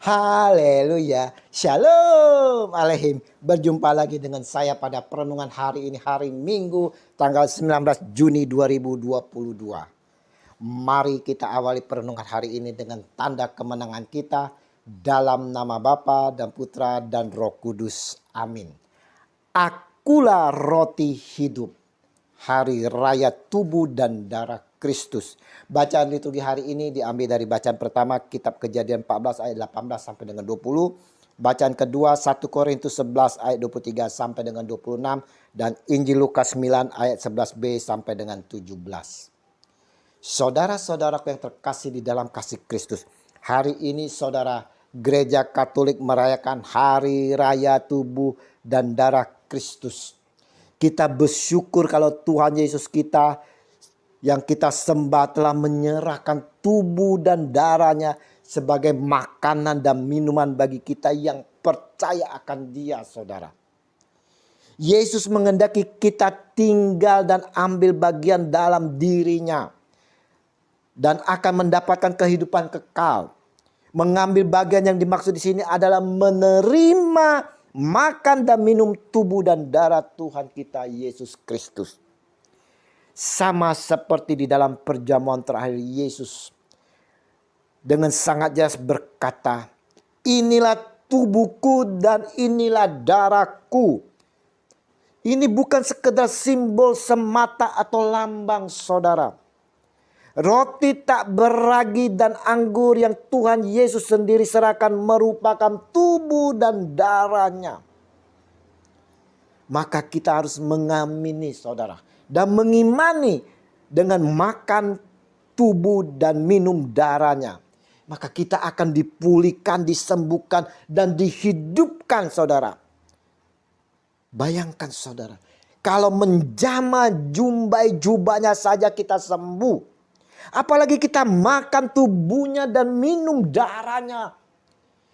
Haleluya. Shalom aleihim. Berjumpa lagi dengan saya pada perenungan hari ini, hari Minggu tanggal 19 Juni 2022. Mari kita awali perenungan hari ini dengan tanda kemenangan kita dalam nama Bapa dan Putra dan Roh Kudus. Amin. Akulah roti hidup. Hari raya tubuh dan darah Kristus. Bacaan liturgi hari ini diambil dari bacaan pertama kitab Kejadian 14 ayat 18 sampai dengan 20. Bacaan kedua 1 Korintus 11 ayat 23 sampai dengan 26. Dan Injil Lukas 9 ayat 11b sampai dengan 17. Saudara-saudaraku yang terkasih di dalam kasih Kristus. Hari ini saudara, Gereja Katolik merayakan hari raya tubuh dan darah Kristus. Kita bersyukur kalau Tuhan Yesus kita yang kita sembah telah menyerahkan tubuh dan darahnya sebagai makanan dan minuman bagi kita yang percaya akan Dia, saudara. Yesus menghendaki kita tinggal dan ambil bagian dalam dirinya dan akan mendapatkan kehidupan kekal. Mengambil bagian yang dimaksud di sini adalah menerima makan dan minum tubuh dan darah Tuhan kita Yesus Kristus. Sama seperti di dalam perjamuan terakhir Yesus dengan sangat jelas berkata, inilah tubuhku dan inilah darahku. Ini bukan sekedar simbol semata atau lambang, saudara. Roti tak beragi dan anggur yang Tuhan Yesus sendiri serahkan merupakan tubuh dan darahnya. Maka kita harus mengamini, saudara, dan mengimani dengan makan tubuh dan minum darahnya. Maka kita akan dipulihkan, disembuhkan, dan dihidupkan, saudara. Bayangkan, saudara, kalau menjamah jumbai jubahnya saja kita sembuh. Apalagi kita makan tubuhnya dan minum darahnya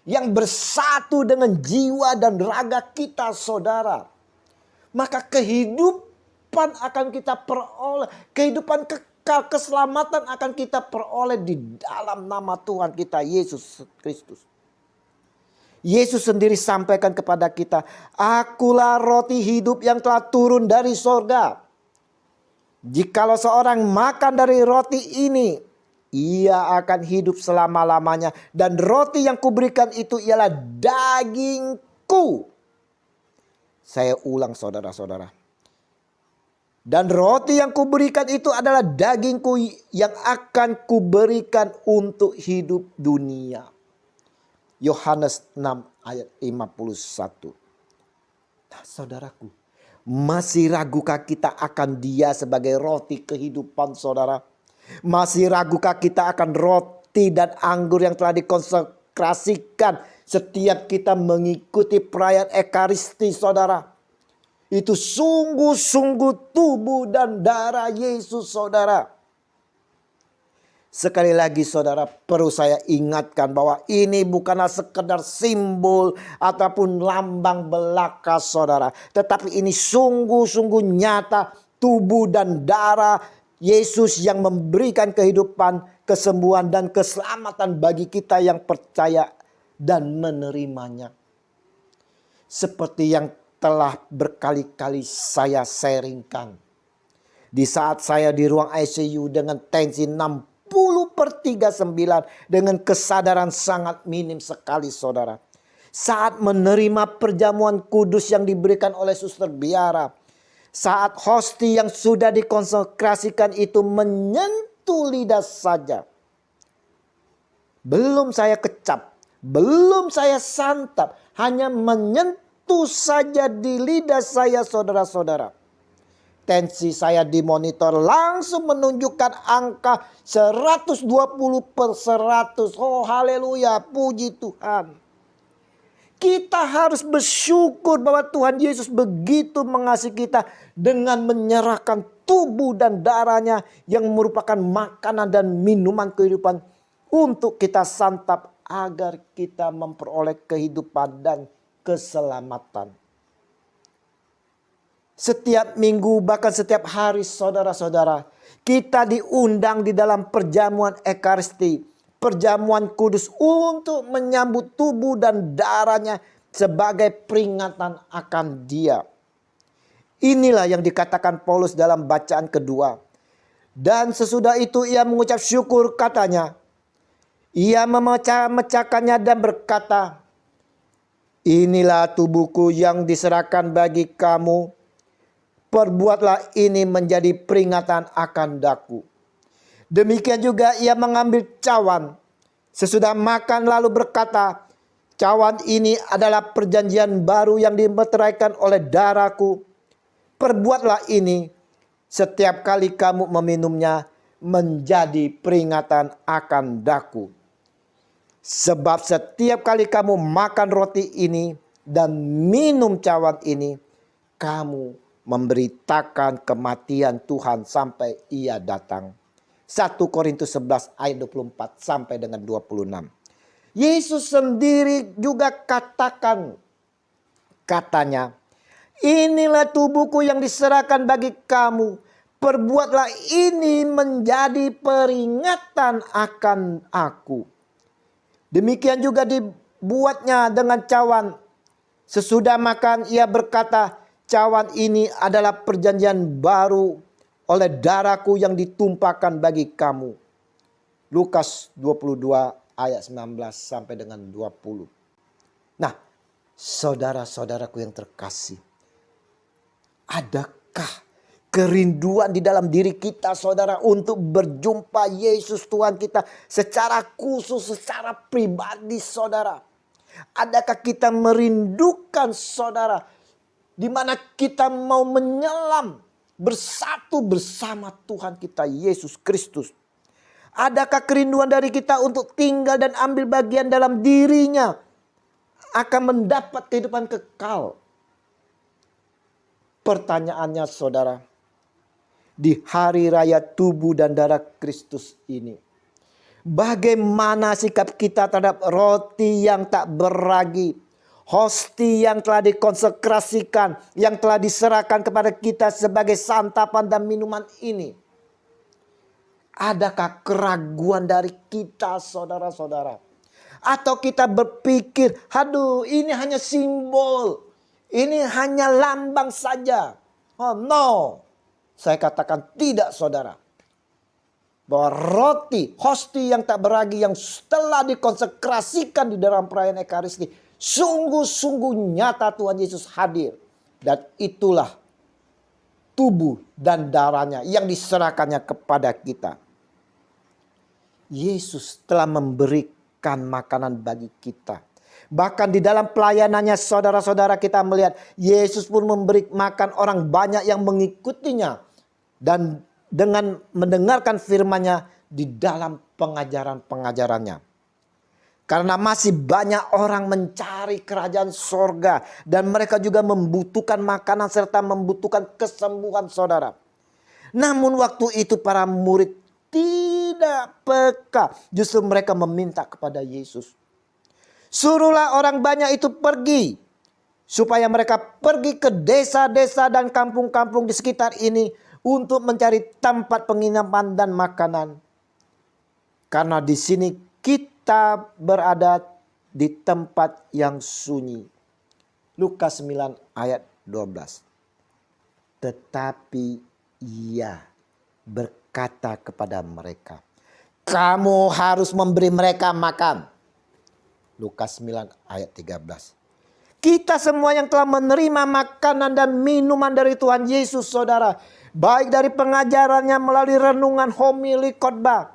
yang bersatu dengan jiwa dan raga kita, saudara. Maka kehidupan akan kita peroleh. Kehidupan kekal, keselamatan akan kita peroleh di dalam nama Tuhan kita Yesus Kristus. Yesus sendiri sampaikan kepada kita, akulah roti hidup yang telah turun dari sorga. Jikalau seorang makan dari roti ini, ia akan hidup selama-lamanya. Dan roti yang kuberikan itu ialah dagingku. Saya ulang, saudara-saudara. Dan roti yang kuberikan itu adalah dagingku yang akan kuberikan untuk hidup dunia. Yohanes 6 ayat 51. Nah, saudaraku, masih ragukah kita akan Dia sebagai roti kehidupan, saudara? Masih ragukah kita akan roti dan anggur yang telah dikonsekrasikan setiap kita mengikuti perayaan Ekaristi, saudara? Itu sungguh-sungguh tubuh dan darah Yesus, saudara. Sekali lagi, saudara, perlu saya ingatkan bahwa ini bukanlah sekedar simbol ataupun lambang belaka, saudara. Tetapi ini sungguh-sungguh nyata tubuh dan darah Yesus yang memberikan kehidupan, kesembuhan dan keselamatan bagi kita yang percaya dan menerimanya. Seperti yang telah berkali-kali saya sharingkan. Di saat saya di ruang ICU dengan tensi 60/39 dengan kesadaran sangat minim sekali, saudara. Saat menerima perjamuan kudus yang diberikan oleh suster biara. Saat hosti yang sudah dikonsekrasikan itu menyentuh lidah saja. Belum saya kecap, belum saya santap, hanya menyentuh saja di lidah saya, saudara-saudara. Tensi saya di monitor langsung menunjukkan angka 120/100. Oh, haleluya, puji Tuhan. Kita harus bersyukur bahwa Tuhan Yesus begitu mengasihi kita dengan menyerahkan tubuh dan darahnya yang merupakan makanan dan minuman kehidupan untuk kita santap agar kita memperoleh kehidupan dan keselamatan. Setiap minggu bahkan setiap hari, saudara-saudara, kita diundang di dalam perjamuan Ekaristi perjamuan kudus untuk menyambut tubuh dan darahnya sebagai peringatan akan Dia. Inilah yang dikatakan Paulus dalam bacaan kedua. Dan sesudah itu ia mengucap syukur, katanya. Ia memecah-mecahkannya dan berkata, inilah tubuhku yang diserahkan bagi kamu. Perbuatlah ini menjadi peringatan akan daku. Demikian juga ia mengambil cawan. Sesudah makan lalu berkata, cawan ini adalah perjanjian baru yang dimeteraikan oleh darahku. Perbuatlah ini setiap kali kamu meminumnya menjadi peringatan akan daku. Sebab setiap kali kamu makan roti ini dan minum cawan ini, kamu memberitakan kematian Tuhan sampai Ia datang. 1 Korintus 11 ayat 24 sampai dengan 26. Yesus sendiri juga katakan, katanya, inilah tubuhku yang diserahkan bagi kamu. Perbuatlah ini menjadi peringatan akan aku. Demikian juga dibuatnya dengan cawan. Sesudah makan ia berkata, cawan ini adalah perjanjian baru oleh darahku yang ditumpahkan bagi kamu. Lukas 22 ayat 19 sampai dengan 20. Nah, saudara-saudaraku yang terkasih, adakah kerinduan di dalam diri kita, saudara, untuk berjumpa Yesus Tuhan kita secara khusus, secara pribadi, saudara? Adakah kita merindukan, saudara, di mana kita mau menyelam bersatu bersama Tuhan kita Yesus Kristus? Adakah kerinduan dari kita untuk tinggal dan ambil bagian dalam dirinya akan mendapat kehidupan kekal? Pertanyaannya, saudara, di hari raya tubuh dan darah Kristus ini, bagaimana sikap kita terhadap roti yang tak beragi, hosti yang telah dikonsekrasikan, yang telah diserahkan kepada kita sebagai santapan dan minuman ini? Adakah keraguan dari kita, saudara-saudara? Atau kita berpikir, aduh, ini hanya simbol, ini hanya lambang saja. Oh no, saya katakan tidak, saudara. Bahwa roti, hosti yang tak beragi yang telah dikonsekrasikan di dalam perayaan Ekaristi, sungguh-sungguh nyata Tuhan Yesus hadir. Dan itulah tubuh dan darahnya yang diserahkannya kepada kita. Yesus telah memberikan makanan bagi kita. Bahkan di dalam pelayanannya, saudara-saudara, kita melihat Yesus pun memberi makan orang banyak yang mengikutinya. Dan dengan mendengarkan firman-Nya di dalam pengajaran-pengajarannya. Karena masih banyak orang mencari kerajaan sorga. Dan mereka juga membutuhkan makanan serta membutuhkan kesembuhan, saudara. Namun waktu itu para murid tidak peka. Justru mereka meminta kepada Yesus, suruhlah orang banyak itu pergi. Supaya mereka pergi ke desa-desa dan kampung-kampung di sekitar ini untuk mencari tempat penginapan dan makanan. Karena di sini kita berada di tempat yang sunyi. Lukas 9 ayat 12. Tetapi ia berkata kepada mereka, kamu harus memberi mereka makan. Lukas 9 ayat 13. Kita semua yang telah menerima makanan dan minuman dari Tuhan Yesus, saudara, baik dari pengajarannya melalui renungan, homili, khotbah,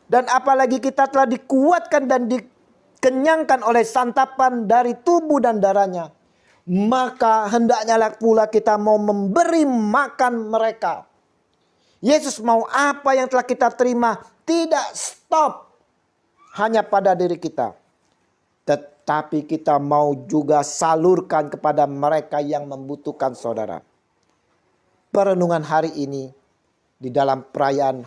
dan apalagi kita telah dikuatkan dan dikenyangkan oleh santapan dari tubuh dan darahnya, maka hendaknya pula kita mau memberi makan mereka. Yesus mau apa yang telah kita terima tidak stop hanya pada diri kita, tetapi kita mau juga salurkan kepada mereka yang membutuhkan, saudara. Perenungan hari ini di dalam perayaan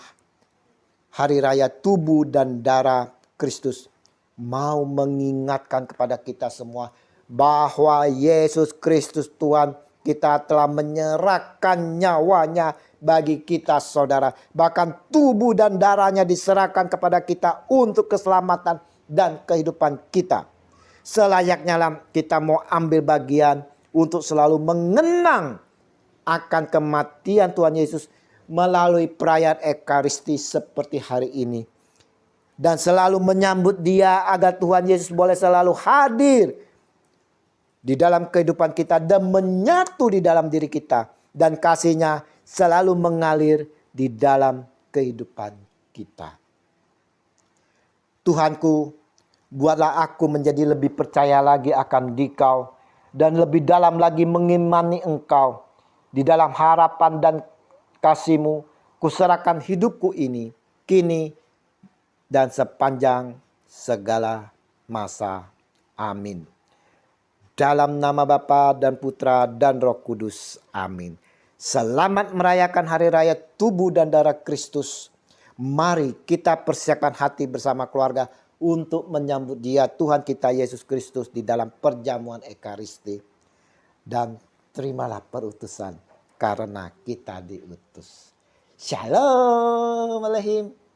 Hari Raya Tubuh dan Darah Kristus mau mengingatkan kepada kita semua bahwa Yesus Kristus Tuhan kita telah menyerahkan nyawanya bagi kita saudara. Bahkan tubuh dan darahnya diserahkan kepada kita untuk keselamatan dan kehidupan kita. Selayaknya lah kita mau ambil bagian untuk selalu mengenang akan kematian Tuhan Yesus melalui perayaan Ekaristi seperti hari ini. Dan selalu menyambut Dia agar Tuhan Yesus boleh selalu hadir di dalam kehidupan kita dan menyatu di dalam diri kita. Dan kasih-Nya selalu mengalir di dalam kehidupan kita. Tuhanku, buatlah aku menjadi lebih percaya lagi akan Dikau dan lebih dalam lagi mengimani Engkau. Di dalam harapan dan kasih-Mu, kuserahkan hidupku ini, kini, dan sepanjang segala masa. Amin. Dalam nama Bapa dan Putra dan Roh Kudus. Amin. Selamat merayakan Hari Raya Tubuh dan Darah Kristus. Mari kita persiapkan hati bersama keluarga untuk menyambut Dia, Tuhan kita Yesus Kristus, di dalam perjamuan Ekaristi. Dan terimalah perutusan karena kita diutus. Shalom Aleichem.